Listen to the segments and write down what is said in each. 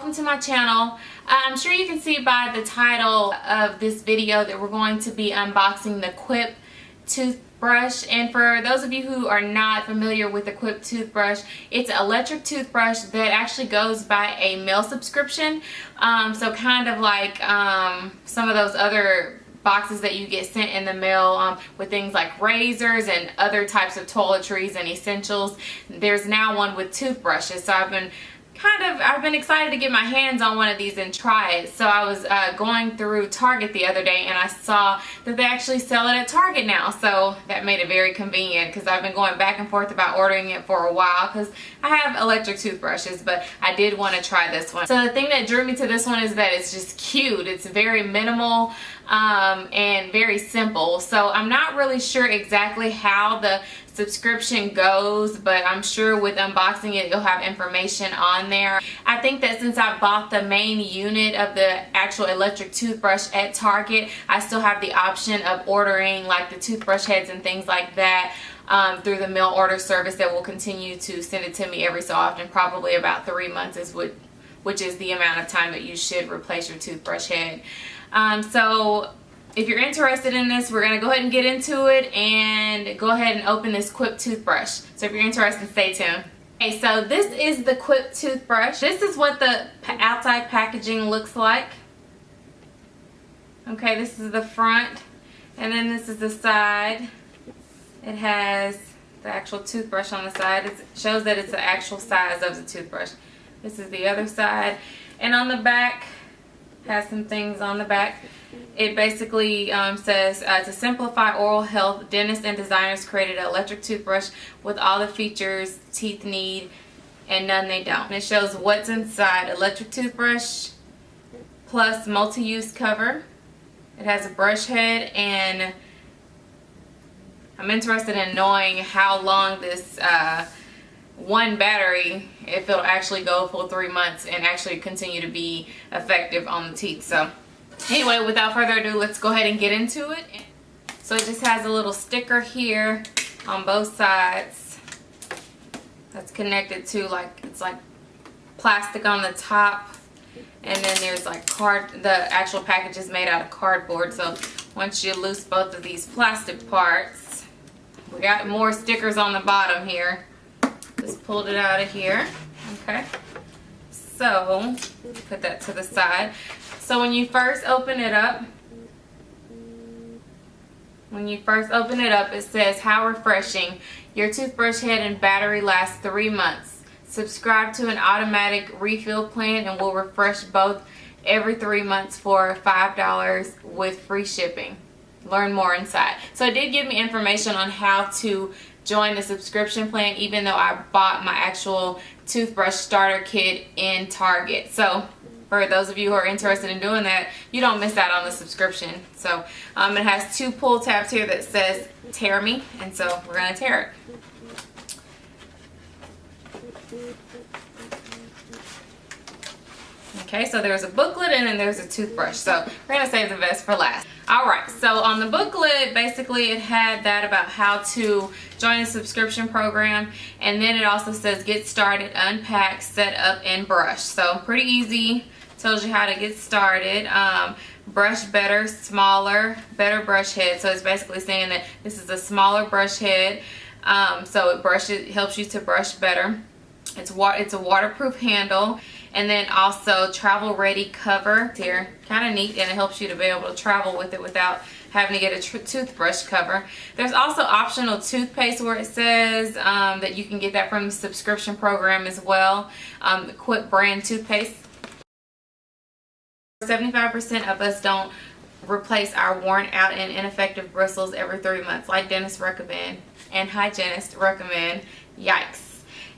welcome to my channel. I'm sure you can see by the title of this video that we're going to be unboxing the QUIP toothbrush. And for those of you who are not familiar with the QUIP toothbrush, it's an electric toothbrush that actually goes by a mail subscription. So kind of like some of those other boxes that you get sent in the mail with things like razors and other types of toiletries and essentials. There's now one with toothbrushes, so I've been excited to get my hands on one of these and try it. So I was going through Target the other day and I saw that they actually sell it at Target now, so that made it very convenient because I've been going back and forth about ordering it for a while because I have electric toothbrushes, but I did want to try this one. So the thing that drew me to this one is that it's just cute. It's very minimal and very simple. So I'm not really sure exactly how the subscription goes, but I'm sure with unboxing it you'll have information on there. I think that since I bought the main unit of the actual electric toothbrush at Target, I still have the option of ordering like the toothbrush heads and things like that through the mail order service that will continue to send it to me every so often. Probably about 3 months is which is the amount of time that you should replace your toothbrush head. So if you're interested in this, we're going to go ahead and get into it and go ahead and open this QUIP toothbrush. So if you're interested, stay tuned. Okay, so this is the QUIP toothbrush. This is what the outside packaging looks like. Okay, this is the front, and then this is the side. It has the actual toothbrush on the side. It shows that it's the actual size of the toothbrush. This is the other side, and on the back has some things on the back. It basically says to simplify oral health, dentists and designers created an electric toothbrush with all the features teeth need and none they don't. And it shows what's inside: electric toothbrush plus multi-use cover. It has a brush head, and I'm interested in knowing how long this one battery, if it'll actually go full 3 months and actually continue to be effective on the teeth. So anyway, without further ado, let's go ahead and get into it. So it just has a little sticker here on both sides that's connected to, like, it's like plastic on the top, and then there's like the actual package is made out of cardboard. So once you loose both of these plastic parts, we got more stickers on the bottom here. Just pulled it out of here. Okay, so put that to the side. So when you first open it up, it says, "How refreshing. Your toothbrush head and battery lasts 3 months. Subscribe to an automatic refill plan and we'll refresh both every 3 months for $5 with free shipping. Learn more inside." So it did give me information on how to join the subscription plan, even though I bought my actual toothbrush starter kit in Target. So for those of you who are interested in doing that, you don't miss out on the subscription. So it has 2 pull tabs here that says "Tear Me," and so we're going to tear it. Okay, so there's a booklet and then there's a toothbrush. So we're going to save the best for last. Alright, so on the booklet, basically it had that about how to join a subscription program, and then it also says get started, unpack, set up, and brush. So pretty easy. Tells you how to get started. Brush better, smaller, better brush head. So it's basically saying that this is a smaller brush head, so it helps you to brush better. It's a waterproof handle, and then also travel ready cover here. Kind of neat, and it helps you to be able to travel with it without having to get a toothbrush cover. There's also optional toothpaste where it says that you can get that from the subscription program as well. The QUIP brand toothpaste. 75% of us don't replace our worn out and ineffective bristles every 3 months like dentists recommend and hygienists recommend. Yikes.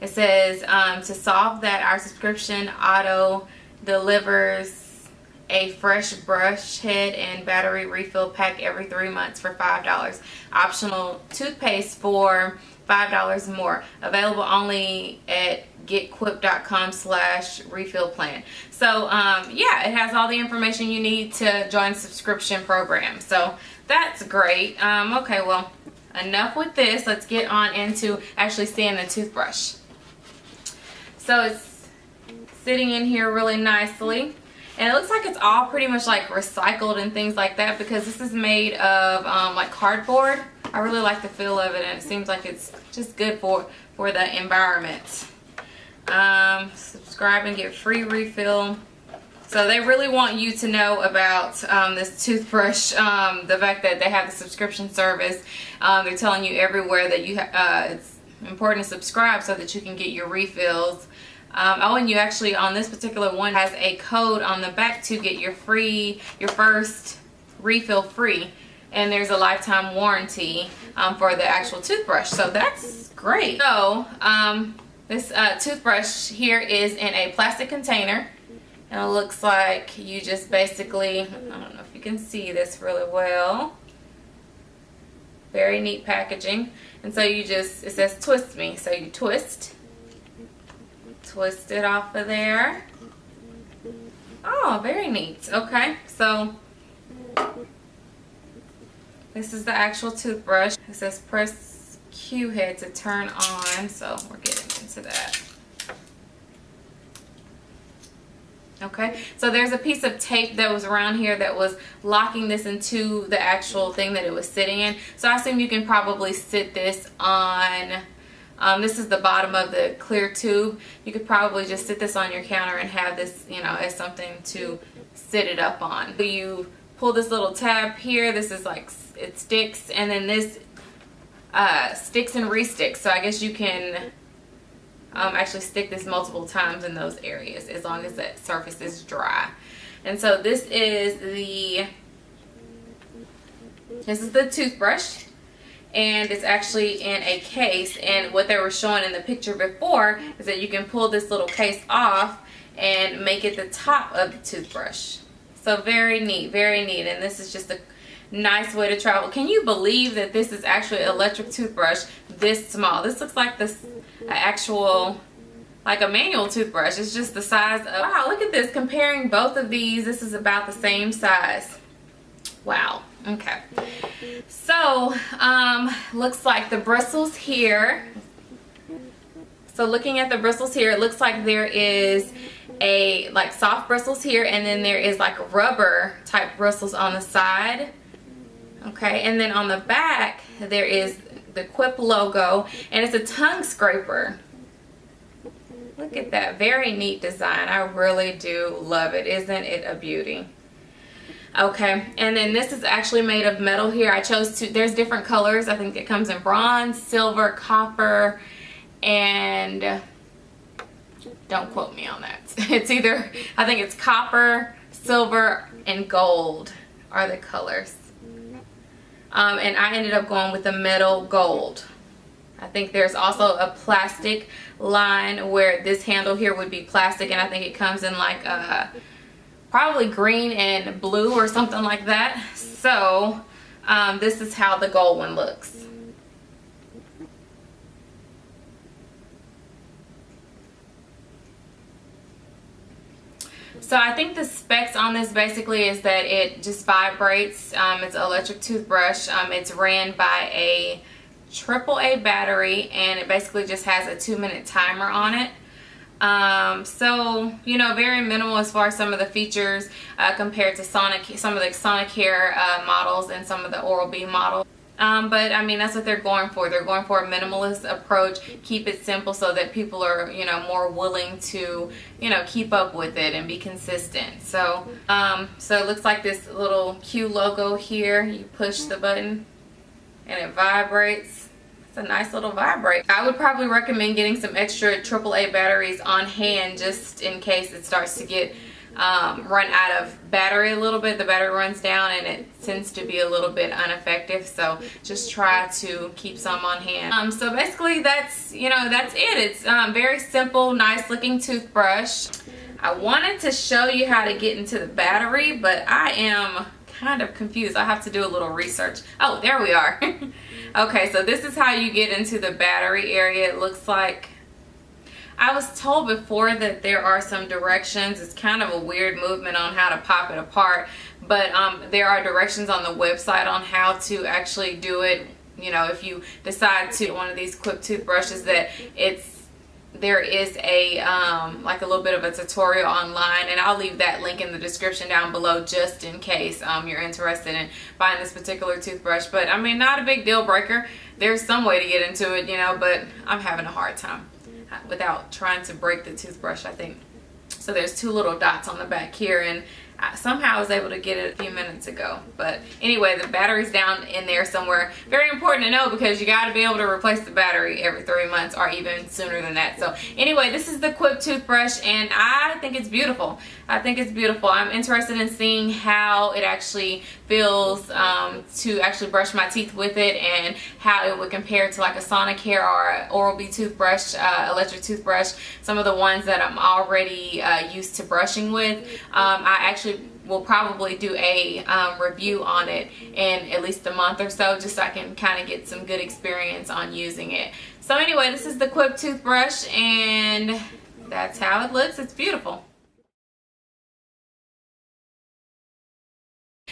It says to solve that, our subscription auto delivers a fresh brush head and battery refill pack every 3 months for $5. Optional toothpaste for $5 more. Available only at getquip.com/refill plan. So yeah, it has all the information you need to join the subscription program. So that's great. Okay, well, enough with this. Let's get on into actually seeing the toothbrush. So sitting in here really nicely. And it looks like it's all pretty much like recycled and things like that, because this is made of like cardboard. I really like the feel of it, and it seems like it's just good for the environment. Subscribe and get free refill. So they really want you to know about this toothbrush, the fact that they have the subscription service. They're telling you everywhere that you it's important to subscribe so that you can get your refills. Oh, and you actually, on this particular one, has a code on the back to get your first refill free. And there's a lifetime warranty for the actual toothbrush. So that's great. So this toothbrush here is in a plastic container. And it looks like you just basically, I don't know if you can see this really well. Very neat packaging. And so you just, it says twist me. So you twist it off of there. Oh, very neat. Okay, so this is the actual toothbrush. It says press Q head to turn on. So we're getting into that. Okay, so there's a piece of tape that was around here that was locking this into the actual thing that it was sitting in. So I assume you can probably sit this on, this is the bottom of the clear tube. You could probably just sit this on your counter and have this, you know, as something to sit it up on. So you pull this little tab here. This is like, it sticks, and then this sticks and resticks. So I guess you can actually stick this multiple times in those areas as long as that surface is dry. And so this is the toothbrush, and it's actually in a case. And what they were showing in the picture before is that you can pull this little case off and make it the top of the toothbrush. So very neat, very neat. And this is just a nice way to travel. Can you believe that this is actually an electric toothbrush this small? This looks like this actual, like a manual toothbrush. It's just the size of, wow, look at this. Comparing both of these, this is about the same size. Wow. Okay. So looks like the bristles here. So looking at the bristles here, it looks like there is a like soft bristles here, and then there is like rubber type bristles on the side. Okay, and then on the back there is the QUIP logo, and it's a tongue scraper. Look at that, very neat design. I really do love it. Isn't it a beauty? Okay, and then this is actually made of metal here. I chose to, there's different colors. I think it comes in bronze, silver, copper, and don't quote me on that. It's either, I think it's copper, silver, and gold are the colors. And I ended up going with the metal gold. I think there's also a plastic line where this handle here would be plastic, and I think it comes in like probably green and blue or something like that. So this is how the gold one looks. So I think the specs on this basically is that it just vibrates. It's an electric toothbrush. It's ran by a AAA battery, and it basically just has a 2-minute timer on it. So, you know, very minimal as far as some of the features compared to some of the Sonicare models and some of the Oral-B models. But I mean, that's what they're going for. They're going for a minimalist approach, keep it simple so that people are, you know, more willing to, you know, keep up with it and be consistent. So, so it looks like this little Q logo here. You push the button and it vibrates. It's a nice little vibrate. I would probably recommend getting some extra AAA batteries on hand just in case it starts to get run out of battery a little bit. The battery runs down and it tends to be a little bit ineffective, so just try to keep some on hand. So basically that's, you know, that's it. It's very simple, nice looking toothbrush. I wanted to show you how to get into the battery, but I am kind of confused. I have to do a little research. Oh, there we are. Okay, so this is how you get into the battery area. It looks like, I was told before that there are some directions. It's kind of a weird movement on how to pop it apart, but there are directions on the website on how to actually do it. You know, if you decide to one of these QUIP toothbrushes that there is a like a little bit of a tutorial online, and I'll leave that link in the description down below just in case you're interested in buying this particular toothbrush. But I mean, not a big deal breaker. There's some way to get into it, you know, but I'm having a hard time without trying to break the toothbrush, I think. So there's 2 little dots on the back here, and somehow I was able to get it a few minutes ago. But anyway, the battery's down in there somewhere. Very important to know, because you got to be able to replace the battery every 3 months or even sooner than that. So anyway, this is the QUIP toothbrush, and I think it's beautiful. I think it's beautiful. I'm interested in seeing how it actually feels to actually brush my teeth with it, and how it would compare to like a Sonicare or an Oral-B toothbrush, electric toothbrush, some of the ones that I'm already used to brushing with. I actually will probably do a review on it in at least a month or so, just so I can kind of get some good experience on using it. So anyway, this is the QUIP toothbrush, and that's how it looks. It's beautiful.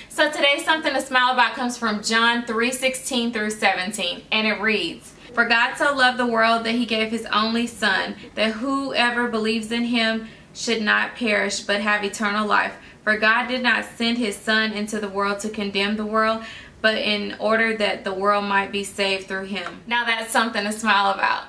So today's something to smile about comes from John 3:16 through 17, and it reads, "For God so loved the world that he gave his only Son, that whoever believes in him should not perish but have eternal life. For God did not send his Son into the world to condemn the world, but in order that the world might be saved through him." Now that's something to smile about.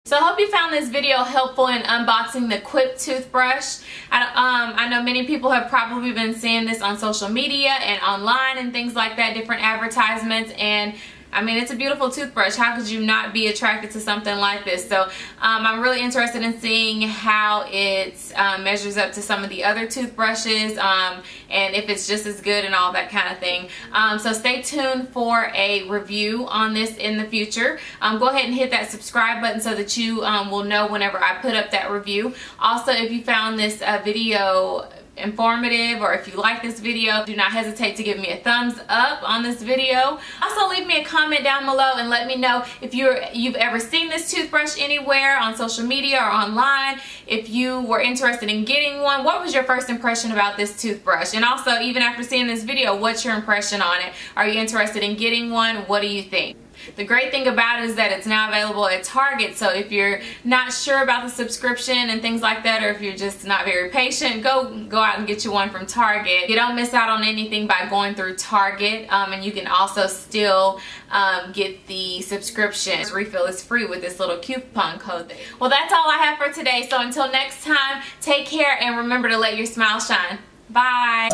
So I hope you found this video helpful in unboxing the QUIP toothbrush. I know many people have probably been seeing this on social media and online and things like that, different advertisements, and I mean, it's a beautiful toothbrush. How could you not be attracted to something like this? So I'm really interested in seeing how it measures up to some of the other toothbrushes, and if it's just as good and all that kind of thing. So stay tuned for a review on this in the future. Go ahead and hit that subscribe button so that you will know whenever I put up that review. Also, if you found this video informative, or if you like this video, do not hesitate to give me a thumbs up on this video. Also, leave me a comment down below and let me know if you've ever seen this toothbrush anywhere on social media or online. If you were interested in getting one, what was your first impression about this toothbrush? And also, even after seeing this video, what's your impression on it? Are you interested in getting one? What do you think? The great thing about it is that it's now available at Target, so if you're not sure about the subscription and things like that, or if you're just not very patient, go out and get you one from Target. You don't miss out on anything by going through Target, and you can also still get the subscription. Refill is free with this little coupon code. Well, that's all I have for today, so until next time, take care and remember to let your smile shine. Bye!